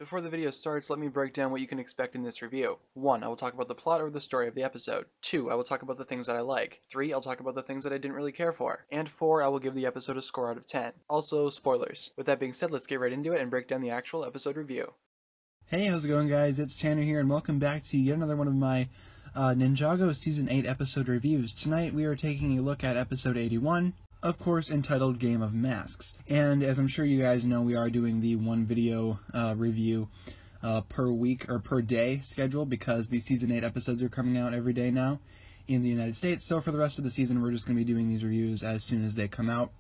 Before the video starts, let me break down what you can expect in this review. 1. I will talk about the plot or the story of the episode. 2. I will talk about the things that I like. 3. I'll talk about the things that I didn't really care for. And 4. I will give the episode a score out of 10. Also, spoilers. With that being said, let's get right into it and break down the actual episode review. Hey, how's it going, guys? It's Tanner here, and welcome back to yet another one of my Ninjago Season 8 episode reviews. Tonight we are taking a look at episode 81, of course entitled Game of Masks. And as I'm sure you guys know, we are doing the one video review per week or per day schedule because the Season 8 episodes are coming out every day now in the United States. So for the rest of the season, we're just going to be doing these reviews as soon as they come out,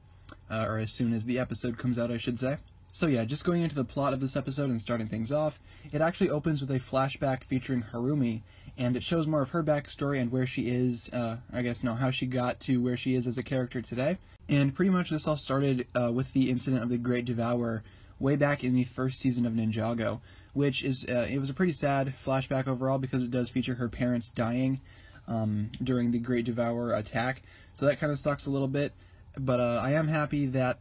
or as soon as the episode comes out, I should say. So yeah, just going into the plot of this episode and starting things off, it actually opens with a flashback featuring Harumi, and it shows more of her backstory and where she is, how she got to where she is as a character today. And pretty much this all started with the incident of the Great Devourer way back in the first season of Ninjago, which is, it was a pretty sad flashback overall because it does feature her parents dying during the Great Devourer attack, so that kind of sucks a little bit. But I am happy that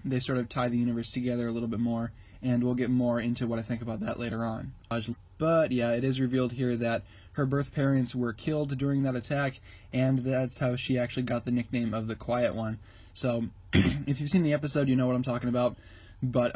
they sort of tie the universe together a little bit more, and we'll get more into what I think about that later on. But yeah, it is revealed here that her birth parents were killed during that attack, and that's how she actually got the nickname of the Quiet One. So if you've seen the episode, you know what I'm talking about. But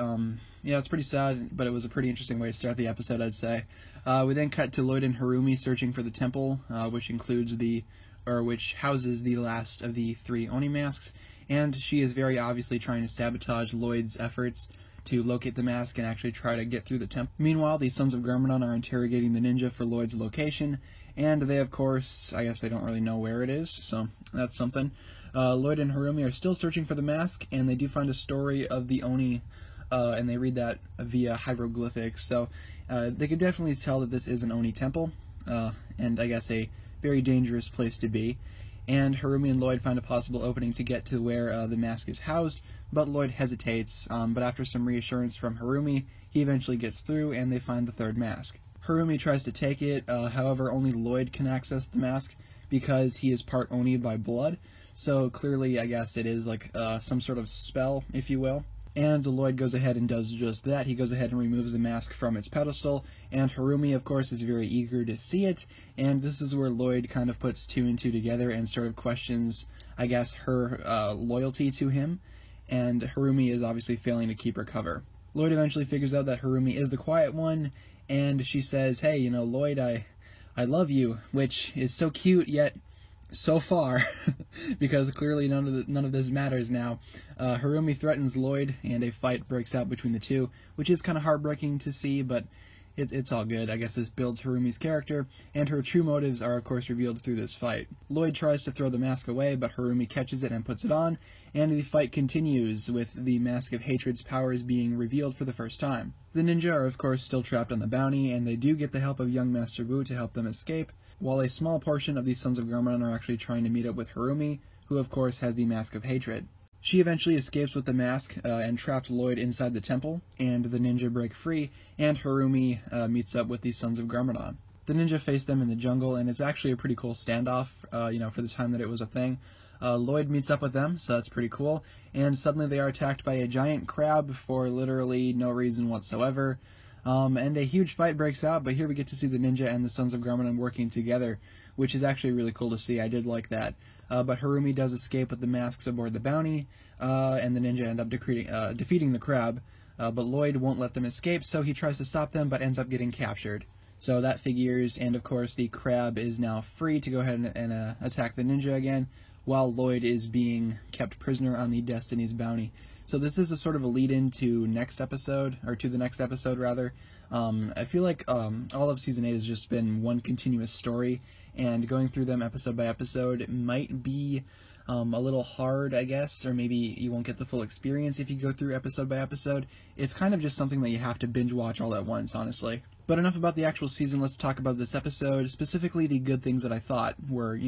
yeah, it's pretty sad, but it was a pretty interesting way to start the episode, I'd say. We then cut to Lloyd and Harumi searching for the temple, which houses the last of the 3 Oni masks, and she is very obviously trying to sabotage Lloyd's efforts to locate the mask and actually try to get through the temple. Meanwhile, the Sons of Garmadon are interrogating the ninja for Lloyd's location, and they, of course, I guess they don't really know where it is, so that's something. Lloyd and Harumi are still searching for the mask, and they do find a story of the Oni, and they read that via hieroglyphics, so they could definitely tell that this is an Oni Temple, and I guess a very dangerous place to be. And Harumi and Lloyd find a possible opening to get to where the mask is housed, but Lloyd hesitates, but after some reassurance from Harumi, he eventually gets through and they find the 3rd mask. Harumi tries to take it, however only Lloyd can access the mask because he is part Oni by blood, so clearly I guess it is like some sort of spell, if you will. And Lloyd goes ahead and does just that. He goes ahead and removes the mask from its pedestal, and Harumi, of course, is very eager to see it, and this is where Lloyd kind of puts 2 and 2 together and sort of questions, I guess, her loyalty to him, and Harumi is obviously failing to keep her cover. Lloyd eventually figures out that Harumi is the Quiet One, and she says, "Hey, you know, Lloyd, I love you," which is so cute, yet so far, because clearly none of this matters now. Harumi threatens Lloyd, and a fight breaks out between the two, which is kind of heartbreaking to see, but it's all good. I guess this builds Harumi's character, and her true motives are of course revealed through this fight. Lloyd tries to throw the mask away, but Harumi catches it and puts it on, and the fight continues, with the Mask of Hatred's powers being revealed for the first time. The ninja are of course still trapped on the bounty, and they do get the help of young Master Wu to help them escape, while a small portion of the Sons of Garmadon are actually trying to meet up with Harumi, who of course has the Mask of Hatred. She eventually escapes with the mask and trapped Lloyd inside the temple, and the ninja break free, and Harumi meets up with the Sons of Garmadon. The ninja face them in the jungle, and it's actually a pretty cool standoff, for the time that it was a thing. Lloyd meets up with them, so that's pretty cool, and suddenly they are attacked by a giant crab for literally no reason whatsoever. And a huge fight breaks out, but here we get to see the ninja and the Sons of Garmadon working together, which is actually really cool to see. I did like that. But Harumi does escape with the masks aboard the bounty, and the ninja end up defeating the crab, but Lloyd won't let them escape, so he tries to stop them, but ends up getting captured. So that figures, and of course the crab is now free to go ahead and attack the ninja again, while Lloyd is being kept prisoner on the Destiny's bounty. So this is a sort of a lead-in to the next episode, rather. I feel like all of Season 8 has just been one continuous story, and going through them episode by episode might be a little hard, I guess, or maybe you won't get the full experience if you go through episode by episode. It's kind of just something that you have to binge watch all at once, honestly. But enough about the actual season, let's talk about this episode, specifically the good things that I thought were,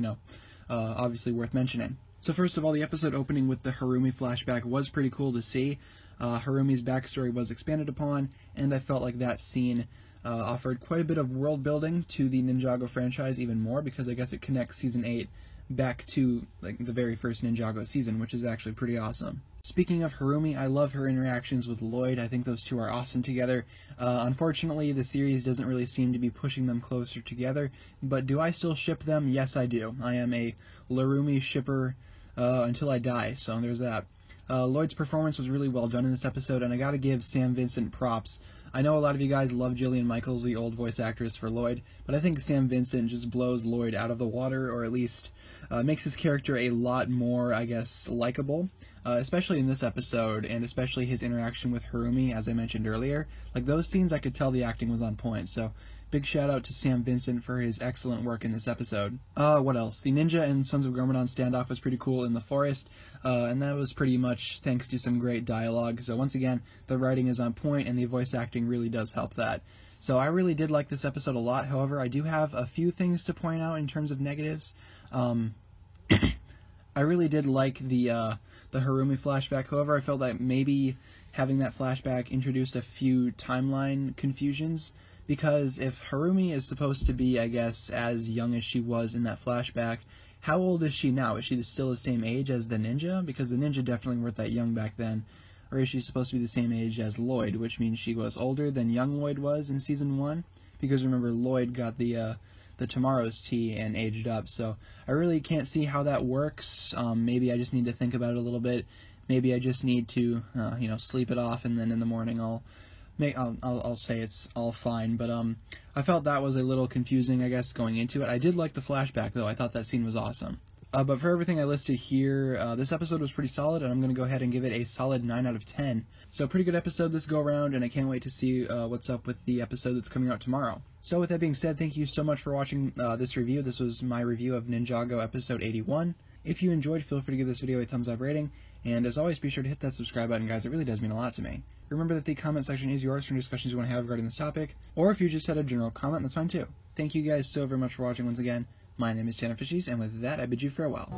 obviously worth mentioning. So first of all, the episode opening with the Harumi flashback was pretty cool to see. Harumi's backstory was expanded upon, and I felt like that scene offered quite a bit of world building to the Ninjago franchise even more, because I guess it connects Season 8 back to like the very first Ninjago season, which is actually pretty awesome. Speaking of Harumi, I love her interactions with Lloyd. I think those two are awesome together. Unfortunately, the series doesn't really seem to be pushing them closer together, but do I still ship them? Yes, I do. I am a Larumi shipper until I die, so there's that. Lloyd's performance was really well done in this episode, and I gotta give Sam Vincent props. I know a lot of you guys love Jillian Michaels, the old voice actress for Lloyd, but I think Sam Vincent just blows Lloyd out of the water, or at least makes his character a lot more, I guess, likable. Especially in this episode, and especially his interaction with Harumi, as I mentioned earlier. Like, those scenes, I could tell the acting was on point, so big shout out to Sam Vincent for his excellent work in this episode. What else? The Ninja and Sons of Garmadon standoff was pretty cool in the forest, and that was pretty much thanks to some great dialogue. So once again, the writing is on point, and the voice acting really does help that. So I really did like this episode a lot. However, I do have a few things to point out in terms of negatives. I really did like the Harumi flashback. However, I felt that maybe having that flashback introduced a few timeline confusions, because if Harumi is supposed to be, I guess, as young as she was in that flashback, how old is she now? Is she still the same age as the ninja? Because the ninja definitely weren't that young back then. Or is she supposed to be the same age as Lloyd, which means she was older than young Lloyd was in Season 1? Because remember, Lloyd got the Tomorrow's Tea and aged up, so I really can't see how that works. Maybe I just need to think about it a little bit. Maybe I just need to, sleep it off, and then in the morning I'll say it's all fine. But I felt that was a little confusing, I guess, going into it. I did like the flashback, though. I thought that scene was awesome. But for everything I listed here, this episode was pretty solid, and I'm going to go ahead and give it a solid 9 out of 10. So pretty good episode this go-around, and I can't wait to see what's up with the episode that's coming out tomorrow. So with that being said, thank you so much for watching this review. This was my review of Ninjago episode 81. If you enjoyed, feel free to give this video a thumbs up rating, and as always, be sure to hit that subscribe button, guys. It really does mean a lot to me. Remember that the comment section is yours for discussions you want to have regarding this topic, or if you just had a general comment, that's fine too. Thank you guys so very much for watching once again. My name is TannerFishies, and with that, I bid you farewell.